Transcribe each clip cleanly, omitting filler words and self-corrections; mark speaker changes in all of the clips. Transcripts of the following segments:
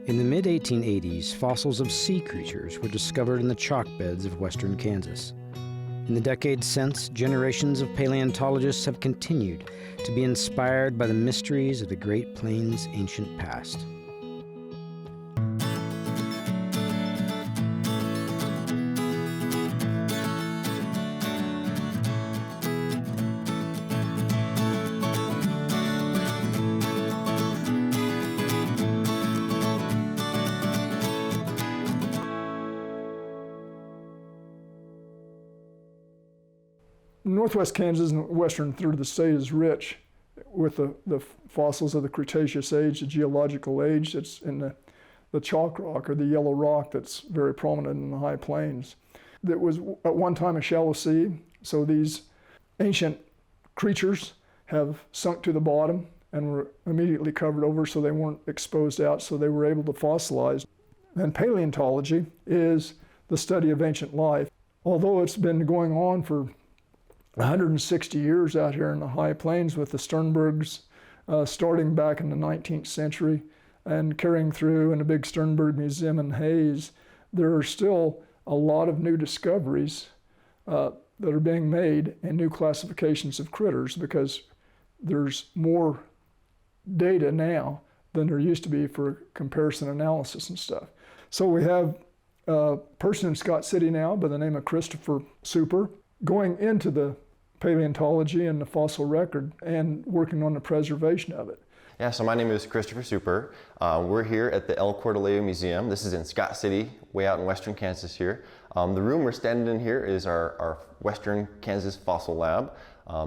Speaker 1: In the mid-1880s, fossils of sea creatures were discovered in the chalk beds of western Kansas. In the decades since, generations of paleontologists have continued to be inspired by the mysteries of the Great Plains' ancient past.
Speaker 2: Northwest Kansas and the western third of the state is rich with the fossils of the Cretaceous age, the geological age that's in the chalk rock or the yellow rock that's very prominent in the high plains. That was at one time a shallow sea, so these ancient creatures have sunk to the bottom and were immediately covered over so they weren't exposed out, so they were able to fossilize. And paleontology is the study of ancient life. Although it's been going on for 160 years out here in the high plains with the Sternbergs starting back in the 19th century and carrying through in the big Sternberg Museum in Hayes, there are still a lot of new discoveries that are being made and new classifications of critters because there's more data now than there used to be for comparison analysis and stuff. So we have a person in Scott City now by the name of Christopher Super going into the paleontology and the fossil record and working on the preservation of it.
Speaker 3: Yeah, so my name is Christopher Super. We're here at the Quartelejo Museum. This is in Scott City, way out in western Kansas here. The room we're standing in here is our western Kansas fossil lab.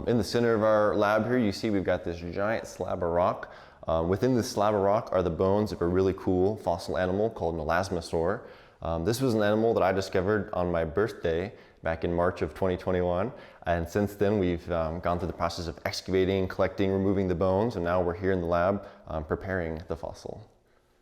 Speaker 3: In the center of our lab here, you see we've got this giant slab of rock. Within this slab of rock are the bones of a really cool fossil animal called an elasmosaur. This was an animal that I discovered on my birthday back in March of 2021. And since then, we've gone through the process of excavating, collecting, removing the bones, and now we're here in the lab preparing the fossil.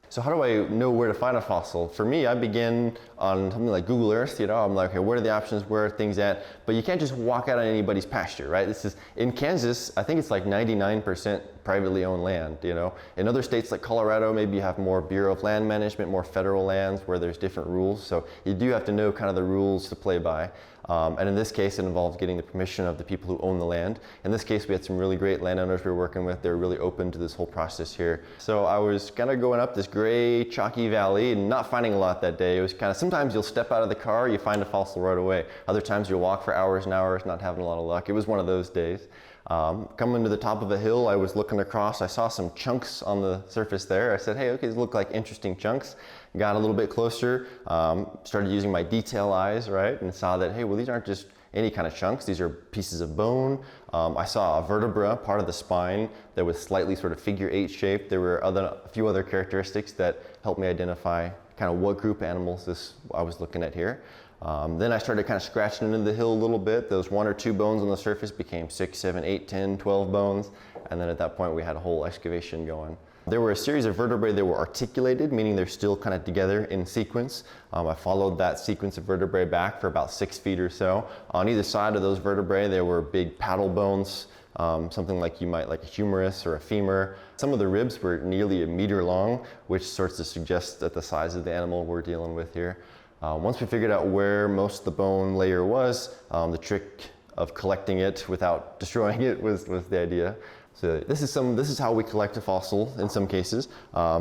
Speaker 3: So how do I know where to find a fossil? For me, I begin on something like Google Earth, I'm like, okay, what are the options, where are things at? But you can't just walk out on anybody's pasture, right? This is, in Kansas, I think it's like 99% privately owned land, In other states like Colorado, maybe you have more Bureau of Land Management, more federal lands where there's different rules. So you do have to know kind of the rules to play by. And in this case, it involves getting the permission of the people who own the land. In this case, we had some really great landowners we were working with. They were really open to this whole process here. So I was kind of going up this gray, chalky valley and not finding a lot that day. It was kind of, sometimes you'll step out of the car, you find a fossil right away. Other times you'll walk for hours and hours, not having a lot of luck. It was one of those days. Coming to the top of a hill, I was looking across, I saw some chunks on the surface there. I said, hey, okay, these look like interesting chunks. Got a little bit closer, started using my detail eyes, right? And saw that, hey, well, these aren't just any kind of chunks, these are pieces of bone. I saw a vertebra, part of the spine, that was slightly sort of figure 8 shaped. There were a few other characteristics that helped me identify kind of what group of animals I was looking at here. Then I started kind of scratching into the hill a little bit. Those 1 or 2 bones on the surface became 6, 7, 8, 10, 12 bones. And then at that point we had a whole excavation going. There were a series of vertebrae that were articulated, meaning they're still kind of together in sequence. I followed that sequence of vertebrae back for about 6 feet or so. On either side of those vertebrae there were big paddle bones, something like like a humerus or a femur. Some of the ribs were nearly 1 meter long, which starts to suggest that the size of the animal we're dealing with here. Once we figured out where most of the bone layer was, the trick of collecting it without destroying it was the idea. So this is how we collect a fossil in some cases.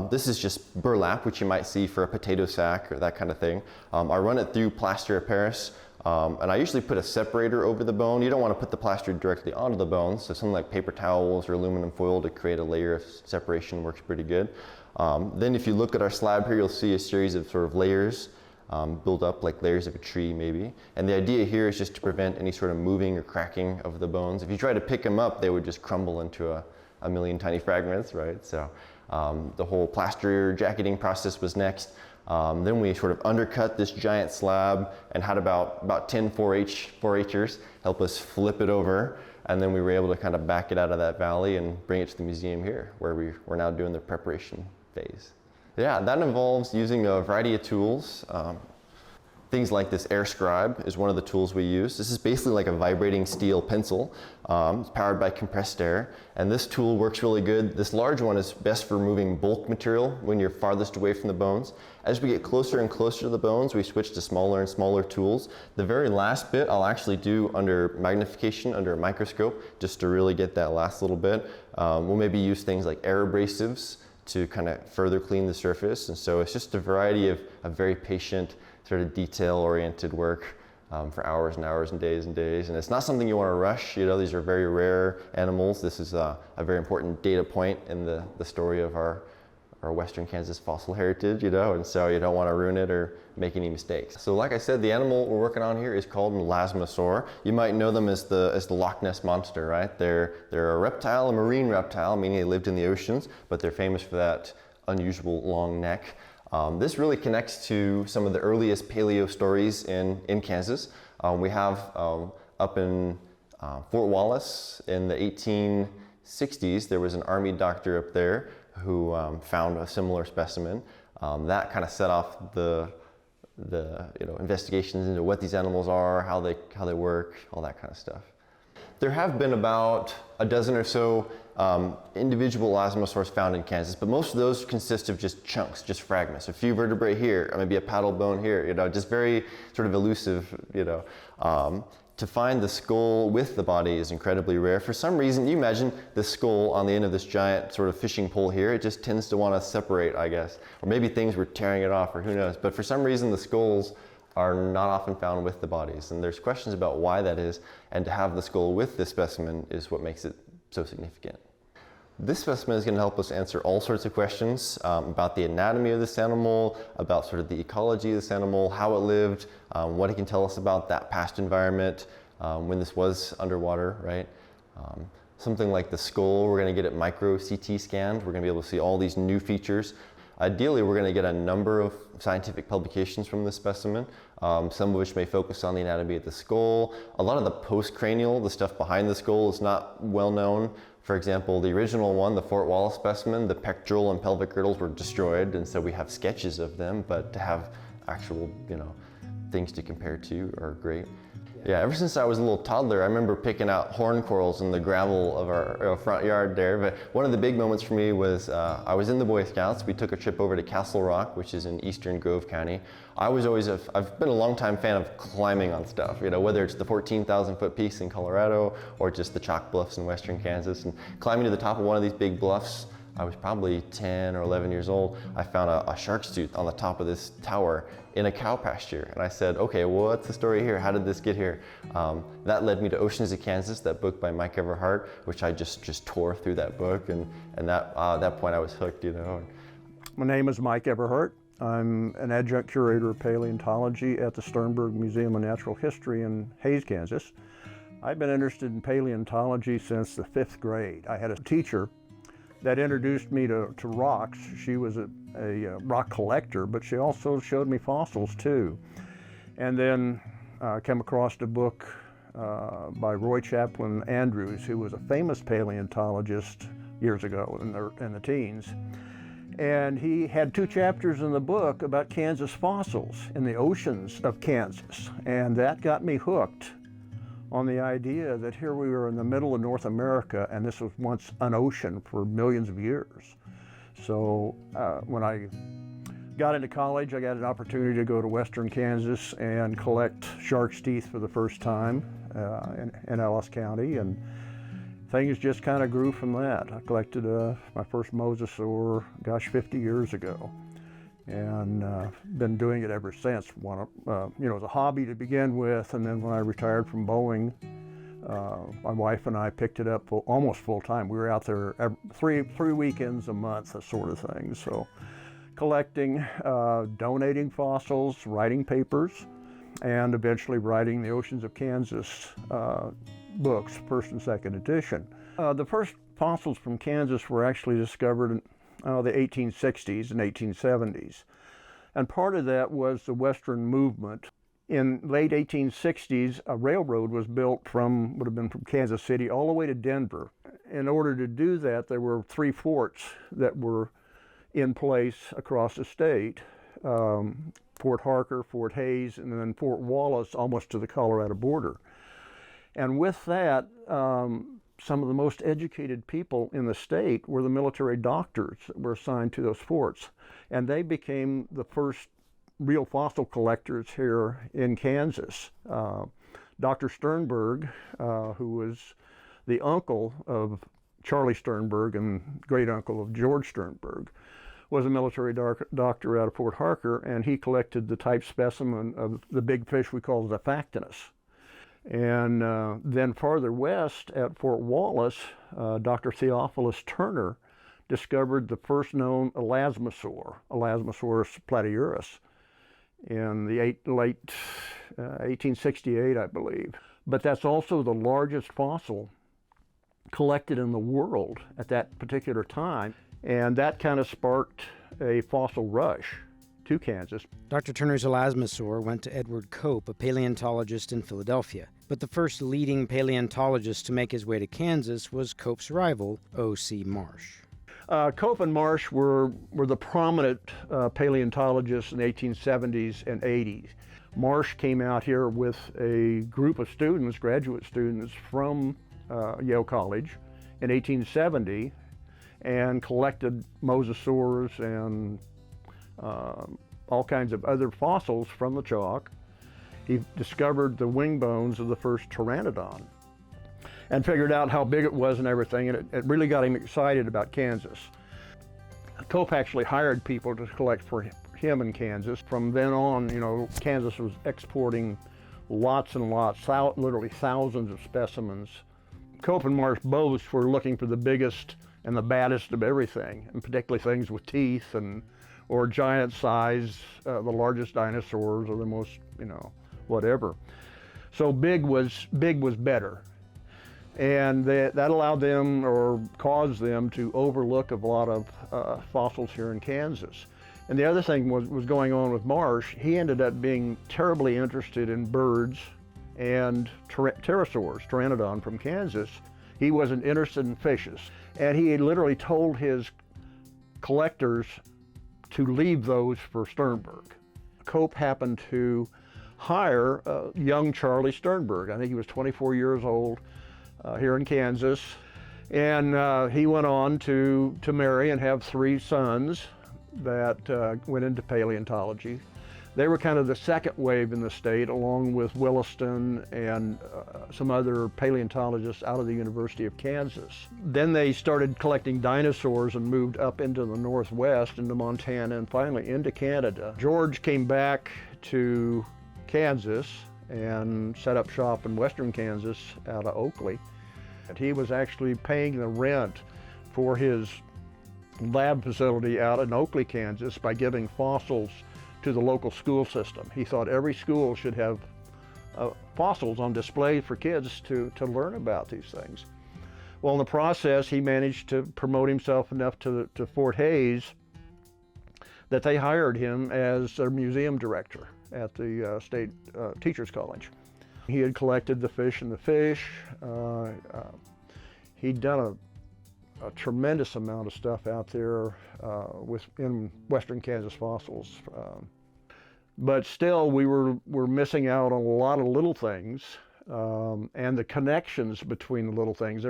Speaker 3: This is just burlap, which you might see for a potato sack or that kind of thing. I run it through plaster of Paris, and I usually put a separator over the bone. You don't want to put the plaster directly onto the bone, so something like paper towels or aluminum foil to create a layer of separation works pretty good. Then if you look at our slab here, you'll see a series of sort of layers build up like layers of a tree maybe. And the idea here is just to prevent any sort of moving or cracking of the bones. If you try to pick them up, they would just crumble into a million tiny fragments, right? So the whole plaster jacketing process was next. Then we sort of undercut this giant slab and had about 10 4-H'ers help us flip it over. And then we were able to kind of back it out of that valley and bring it to the museum here, where we're now doing the preparation phase. Yeah, that involves using a variety of tools. Things like this air scribe is one of the tools we use. This is basically like a vibrating steel pencil. It's powered by compressed air, and this tool works really good. This large one is best for moving bulk material when you're farthest away from the bones. As we get closer and closer to the bones, we switch to smaller and smaller tools. The very last bit I'll actually do under magnification, under a microscope, just to really get that last little bit. We'll maybe use things like air abrasives to kind of further clean the surface. And so it's just a variety of very patient, sort of detail-oriented work for hours and hours and days. And it's not something you want to rush. You know, these are very rare animals. This is a very important data point in the story of our Western Kansas fossil heritage, you know, and so you don't want to ruin it or make any mistakes. So like I said, the animal we're working on here is called an elasmosaur. You might know them as the Loch Ness Monster, right? They're a reptile, a marine reptile, meaning they lived in the oceans, but they're famous for that unusual long neck. This really connects to some of the earliest paleo stories in Kansas. We have up in Fort Wallace in the 1860s, there was an army doctor up there who found a similar specimen. That kind of set off the investigations into what these animals are, how they work, all that kind of stuff. There have been about a dozen or so individual elasmosaurs found in Kansas, but most of those consist of just chunks, just fragments. A few vertebrae here, or maybe a paddle bone here, you know, just very sort of elusive, you know. To find the skull with the body is incredibly rare. For some reason, you imagine the skull on the end of this giant sort of fishing pole here, it just tends to want to separate, I guess. Or maybe things were tearing it off, or who knows. But for some reason, the skulls are not often found with the bodies. And there's questions about why that is. And to have the skull with this specimen is what makes it so significant. This specimen is going to help us answer all sorts of questions about the anatomy of this animal, about sort of the ecology of this animal, how it lived, what it can tell us about that past environment when this was underwater, right? Something like the skull, we're going to get it micro CT scanned. We're going to be able to see all these new features. Ideally, we're going to get a number of scientific publications from this specimen, some of which may focus on the anatomy of the skull. A lot of the postcranial, the stuff behind the skull, is not well known. For example, the original one, the Fort Wallace specimen, the pectoral and pelvic girdles were destroyed, and so we have sketches of them, but to have actual, you know, things to compare to are great. Yeah, ever since I was a little toddler, I remember picking out horn corals in the gravel of our front yard there. But one of the big moments for me was I was in the Boy Scouts. We took a trip over to Castle Rock, which is in eastern Grove County. I've been a long-time fan of climbing on stuff, you know, whether it's the 14,000-foot peaks in Colorado or just the chalk bluffs in western Kansas. And climbing to the top of one of these big bluffs, I was probably 10 or 11 years old. I found a shark's tooth on the top of this tower in a cow pasture. And I said, okay, well, what's the story here? How did this get here? That led me to Oceans of Kansas, that book by Mike Everhart, which I just tore through that book. And at that point I was hooked, you know.
Speaker 4: My name is Mike Everhart. I'm an adjunct curator of paleontology at the Sternberg Museum of Natural History in Hays, Kansas. I've been interested in paleontology since the 5th grade. I had a teacher that introduced me to rocks. She was a rock collector, but she also showed me fossils too. And then I came across a book by Roy Chaplin Andrews, who was a famous paleontologist years ago in the teens. And he had 2 chapters in the book about Kansas fossils in the oceans of Kansas. And that got me hooked on the idea that here we were in the middle of North America, and this was once an ocean for millions of years. So when I got into college, I got an opportunity to go to western Kansas and collect shark's teeth for the first time in Ellis County, and things just kind of grew from that. I collected my first mosasaur, 50 years ago, and been doing it ever since. You know, as a hobby to begin with, and then when I retired from Boeing, my wife and I picked it up almost full time. We were out there three weekends a month, that sort of thing. So collecting, donating fossils, writing papers, and eventually writing the Oceans of Kansas books, 1st and 2nd edition. The first fossils from Kansas were actually discovered in the 1860s and 1870s. And part of that was the Western movement. In late 1860s, a railroad was built would have been from Kansas City all the way to Denver. In order to do that, there were 3 forts that were in place across the state. Fort Harker, Fort Hays, and then Fort Wallace, almost to the Colorado border. And with that, some of the most educated people in the state were the military doctors that were assigned to those forts. And they became the first real fossil collectors here in Kansas. Dr. Sternberg, who was the uncle of Charlie Sternberg and great uncle of George Sternberg, was a military doctor out of Fort Harker, and he collected the type specimen of the big fish we call the Zaphactinus. And then farther west at Fort Wallace, Dr. Theophilus Turner discovered the first known elasmosaur, Elasmosaurus platyurus, in the late 1868, I believe. But that's also the largest fossil collected in the world at that particular time. And that kind of sparked a fossil rush to Kansas.
Speaker 1: Dr. Turner's elasmosaur went to Edward Cope, a paleontologist in Philadelphia. But the first leading paleontologist to make his way to Kansas was Cope's rival, O.C. Marsh.
Speaker 4: Cope and Marsh were the prominent paleontologists in the 1870s and 80s. Marsh came out here with a group of students, graduate students from Yale College in 1870, and collected mosasaurs and all kinds of other fossils from the chalk. He discovered the wing bones of the first pteranodon and figured out how big it was and everything, and it really got him excited about Kansas. Cope actually hired people to collect for him in Kansas. From then on, you know, Kansas was exporting lots and lots, literally thousands of specimens. Cope and Marsh both were looking for the biggest and the baddest of everything, and particularly things with teeth or giant size, the largest dinosaurs or the most, you know, whatever. So big was better. And that allowed them or caused them to overlook a lot of fossils here in Kansas. And the other thing was going on with Marsh. He ended up being terribly interested in birds and pterosaurs, pteranodon from Kansas. He wasn't interested in fishes. And he had literally told his collectors to leave those for Sternberg. Cope happened to hire young Charlie Sternberg. I think he was 24 years old here in Kansas. And he went on to marry and have 3 sons that went into paleontology. They were kind of the second wave in the state, along with Williston and some other paleontologists out of the University of Kansas. Then they started collecting dinosaurs and moved up into the Northwest, into Montana, and finally into Canada. George came back to Kansas and set up shop in western Kansas out of Oakley. And he was actually paying the rent for his lab facility out in Oakley, Kansas, by giving fossils to the local school system. He thought every school should have fossils on display for kids to learn about these things. Well, in the process, he managed to promote himself enough to Fort Hays that they hired him as their museum director at the State Teachers College. He had collected the fish and the fish. He'd done a tremendous amount of stuff out there in western Kansas fossils. But still, we were missing out on a lot of little things and the connections between the little things.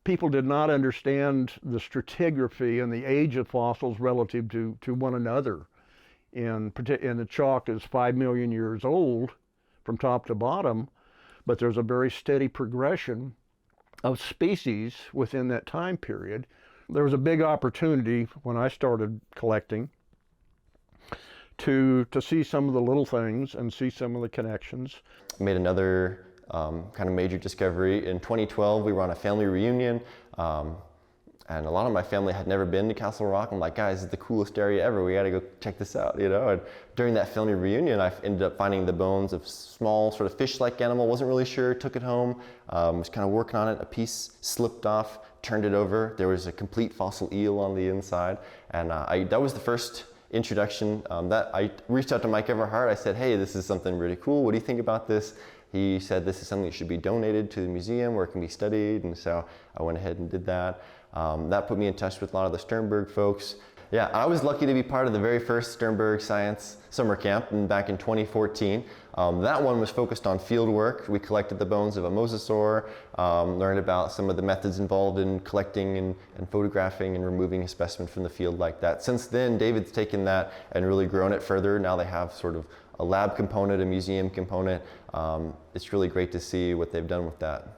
Speaker 4: People did not understand the stratigraphy and the age of fossils relative to one another. And the chalk is 5 million years old from top to bottom, but there's a very steady progression of species within that time period. There was a big opportunity when I started collecting to see some of the little things and see some of the connections.
Speaker 3: Made another kind of major discovery. In 2012, we were on a family reunion, and a lot of my family had never been to Castle Rock. I'm like, guys, this is the coolest area ever. We gotta go check this out, you know? And during that family reunion, I ended up finding the bones of small, sort of fish-like animal. Wasn't really sure, took it home, was kind of working on it. A piece slipped off, turned it over. There was a complete fossil eel on the inside. And that was the first introduction that I reached out to Mike Everhart. I said, hey, this is something really cool. What do you think about this? He said this is something that should be donated to the museum where it can be studied. And so I went ahead and did that. That put me in touch with a lot of the Sternberg folks. Yeah, I was lucky to be part of the very first Sternberg Science Summer Camp back in 2014. That one was focused on field work. We collected the bones of a mosasaur, learned about some of the methods involved in collecting and photographing and removing a specimen from the field like that. Since then, David's taken that and really grown it further. Now they have sort of a lab component, a museum component. It's really great to see what they've done with that.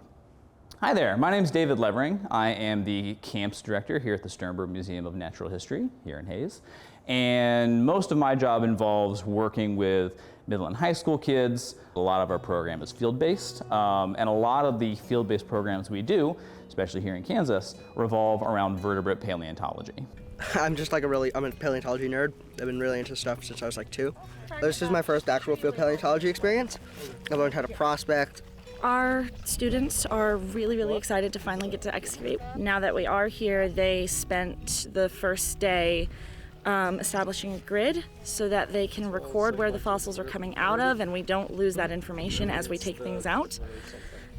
Speaker 5: Hi there, my name is David Levering. I am the camps director here at the Sternberg Museum of Natural History here in Hayes. And most of my job involves working with middle and high school kids. A lot of our program is field-based, and a lot of the field-based programs we do, especially here in Kansas, revolve around vertebrate paleontology.
Speaker 6: I'm just like I'm a paleontology nerd. I've been really into stuff since I was like 2. This is my first actual field paleontology experience. I've learned how to prospect.
Speaker 7: Our students are really excited to finally get to excavate. Now that we are here, they spent the first day establishing a grid so that they can record where the fossils are coming out of and we don't lose that information as we take things out.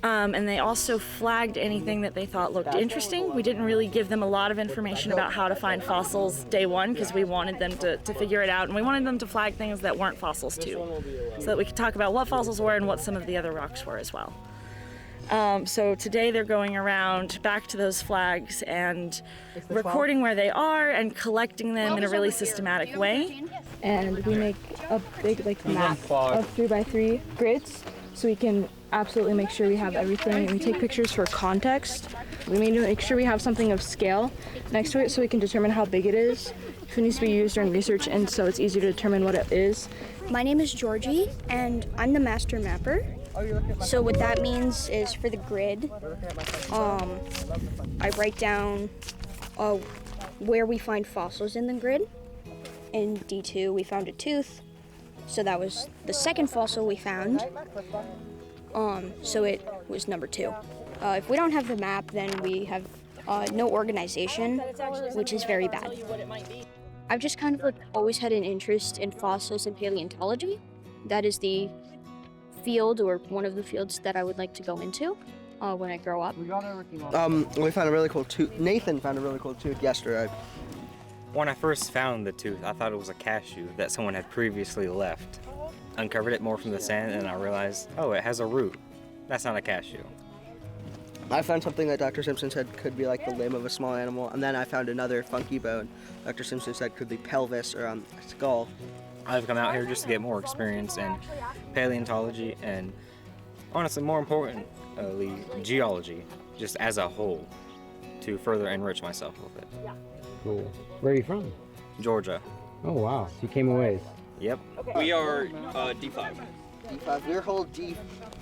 Speaker 7: And they also flagged anything that they thought looked interesting. We didn't really give them a lot of information about how to find fossils day one because we wanted them to figure it out, and we wanted them to flag things that weren't fossils too, so that we could talk about what fossils were and what some of the other rocks were as well. So today they're going around back to those flags and recording where they are and collecting them in a really systematic way.
Speaker 8: And we make a big map of 3x3 grids so we can absolutely make sure we have everything, and we take pictures for context. We need to make sure we have something of scale next to it so we can determine how big it is, if it needs to be used during research, and so it's easy to determine what it is.
Speaker 9: My name is Georgie, and I'm the master mapper. So what that means is for the grid, I write down where we find fossils in the grid. In D2, we found a tooth, so that was the second fossil we found. So it was number 2. If we don't have the map, then we have no organization, which is very bad. I've just kind of always had an interest in fossils and paleontology. That is the field, or one of the fields, that I would like to go into when I grow up.
Speaker 6: We found a really cool tooth. Nathan found a really cool tooth yesterday.
Speaker 10: When I first found the tooth, I thought it was a cashew that someone had previously left. Uncovered it more from the sand, and I realized, oh, it has a root. That's not a cashew.
Speaker 6: I found something that Dr. Simpson said could be like the limb of a small animal, and then I found another funky bone Dr. Simpson said could be pelvis or a skull.
Speaker 10: I've come out here just to get more experience in paleontology and, honestly, more importantly, geology, just as a whole, to further enrich myself with it.
Speaker 1: Cool. Where are you from?
Speaker 10: Georgia.
Speaker 1: Oh wow, so you came a ways.
Speaker 10: Yep.
Speaker 11: We are D5.
Speaker 6: D5. Your whole D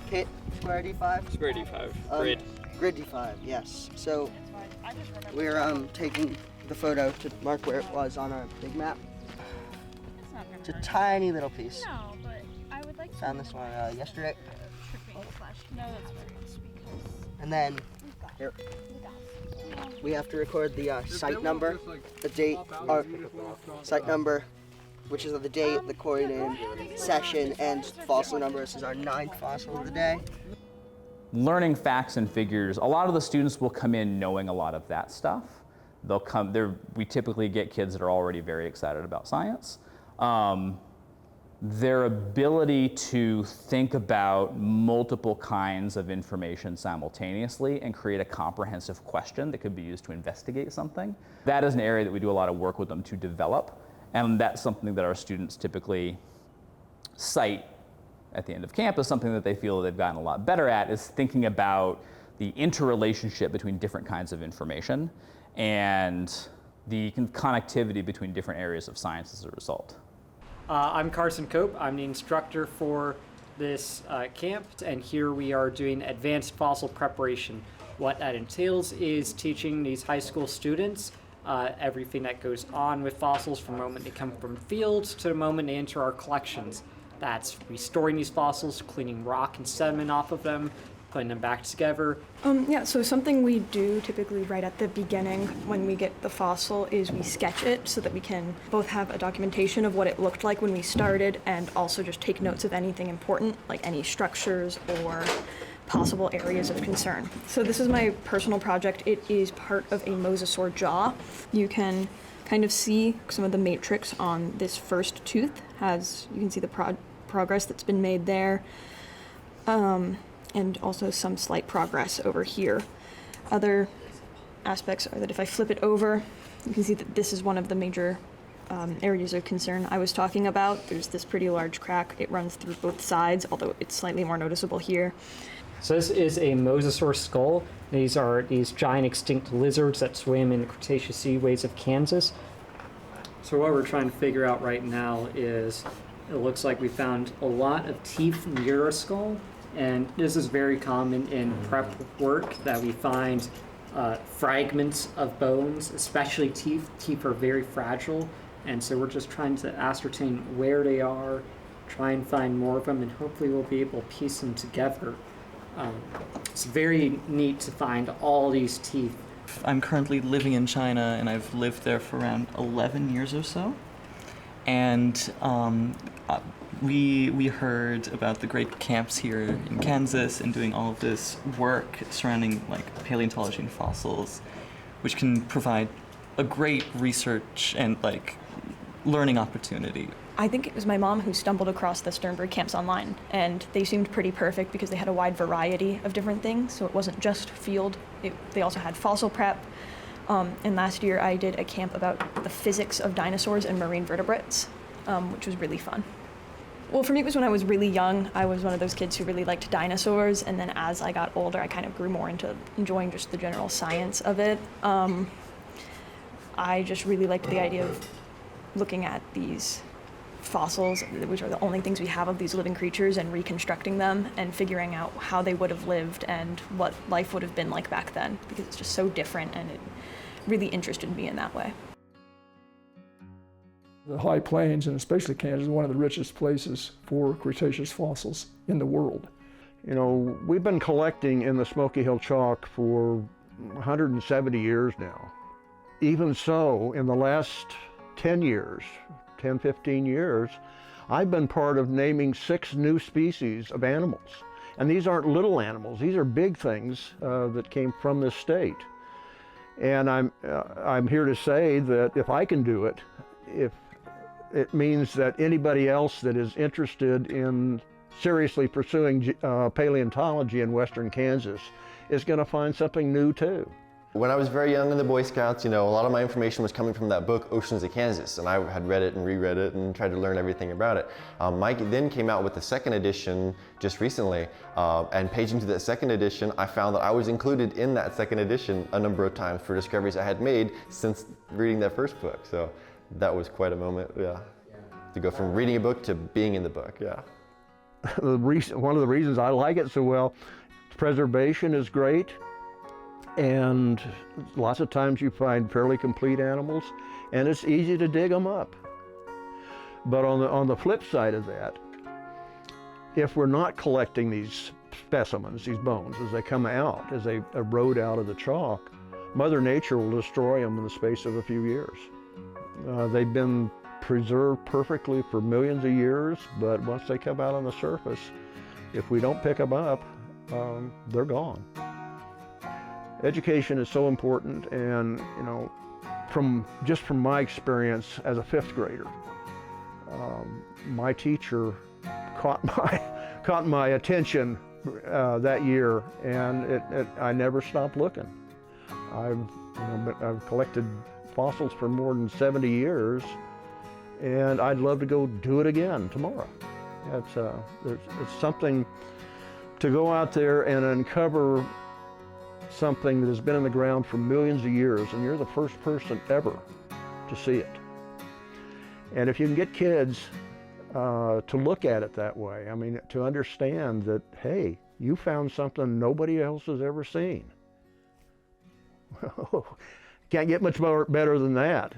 Speaker 6: pit square D5?
Speaker 11: Square D5. Grid.
Speaker 6: Grid D5, yes. So we're taking the photo to mark where it was on our big map. It's a tiny little piece.
Speaker 7: No, but I would like
Speaker 6: Found this one yesterday.
Speaker 7: No, that's
Speaker 6: And then here, we have to record the site number, the date, our site number, which is the date, the coordinate, session, and fossil number. This is our 9th fossil of the day.
Speaker 5: Learning facts and figures, a lot of the students will come in knowing a lot of that stuff. We typically get kids that are already very excited about science. Their ability to think about multiple kinds of information simultaneously and create a comprehensive question that could be used to investigate something, that is an area that we do a lot of work with them to develop, and that's something that our students typically cite at the end of camp as something that they feel they've gotten a lot better at, is thinking about the interrelationship between different kinds of information and the connectivity between different areas of science as a result.
Speaker 12: I'm Carson Cope. I'm the instructor for this camp, and here we are doing advanced fossil preparation. What that entails is teaching these high school students everything that goes on with fossils from the moment they come from fields to the moment they enter our collections. That's restoring these fossils, cleaning rock and sediment off of them, putting them back together.
Speaker 8: Yeah, so something we do typically right at the beginning when we get the fossil is we sketch it so that we can both have a documentation of what it looked like when we started and also just take notes of anything important, like any structures or possible areas of concern. So this is my personal project. It is part of a mosasaur jaw. You can kind of see some of the matrix on this first tooth. You can see the progress that's been made there, and also some slight progress over here. Other aspects are that if I flip it over, you can see that this is one of the major areas of concern I was talking about. There's this pretty large crack. It runs through both sides, although it's slightly more noticeable here.
Speaker 12: So this is a mosasaur skull. These are these giant extinct lizards that swim in the Cretaceous seaways of Kansas. So what we're trying to figure out right now is, it looks like we found a lot of teeth near a skull, and this is very common in prep work that we find fragments of bones, especially teeth. Teeth are very fragile, and so we're just trying to ascertain where they are, try and find more of them, and hopefully we'll be able to piece them together. It's very neat to find all these teeth.
Speaker 13: I'm currently living in China, and I've lived there for around 11 years or so. And we heard about the great camps here in Kansas and doing all of this work surrounding like paleontology and fossils, which can provide a great research and like learning opportunity.
Speaker 8: I think it was my mom who stumbled across the Sternberg camps online, and they seemed pretty perfect because they had a wide variety of different things, so it wasn't just field. They also had fossil prep, and last year I did a camp about the physics of dinosaurs and marine vertebrates, which was really fun. Well, for me, it was when I was really young. I was one of those kids who really liked dinosaurs, and then as I got older, I kind of grew more into enjoying just the general science of it. I just really liked the idea of looking at these fossils, which are the only things we have of these living creatures, and reconstructing them and figuring out how they would have lived and what life would have been like back then, because it's just so different, and it really interested me in that way.
Speaker 2: The High Plains, and especially Kansas, is one of the richest places for Cretaceous fossils in the world.
Speaker 4: You know, we've been collecting in the Smoky Hill Chalk for 170 years now. Even so, in the last 10 years, 10, 15 years, I've been part of naming 6 new species of animals. And these aren't little animals, these are big things that came from this state. And I'm here to say that if I can do it, if it means that anybody else that is interested in seriously pursuing paleontology in Western Kansas is going to find something new too.
Speaker 3: When I was very young in the Boy Scouts, you know, a lot of my information was coming from that book, Oceans of Kansas, and I had read it and reread it and tried to learn everything about it. Mike then came out with the second edition just recently, and paging through that second edition, I found that I was included in that second edition a number of times for discoveries I had made since reading that first book. So that was quite a moment, yeah. To go from reading a book to being in the book, yeah.
Speaker 4: One of the reasons I like it so well, preservation is great. And lots of times you find fairly complete animals, and it's easy to dig them up. But on the flip side of that, if we're not collecting these specimens, these bones, as they come out, as they erode out of the chalk, Mother Nature will destroy them in the space of a few years. They've been preserved perfectly for millions of years, but once they come out on the surface, if we don't pick them up, they're gone. Education is so important, and you know, from my experience as a 5th grader, my teacher caught my attention that year, and I never stopped looking. I've collected fossils for more than 70 years, and I'd love to go do it again tomorrow. It's something to go out there and uncover something that has been in the ground for millions of years, and you're the first person ever to see it. And if you can get kids to look at it that way, I mean, to understand that, hey, you found something nobody else has ever seen. Can't get much better than that.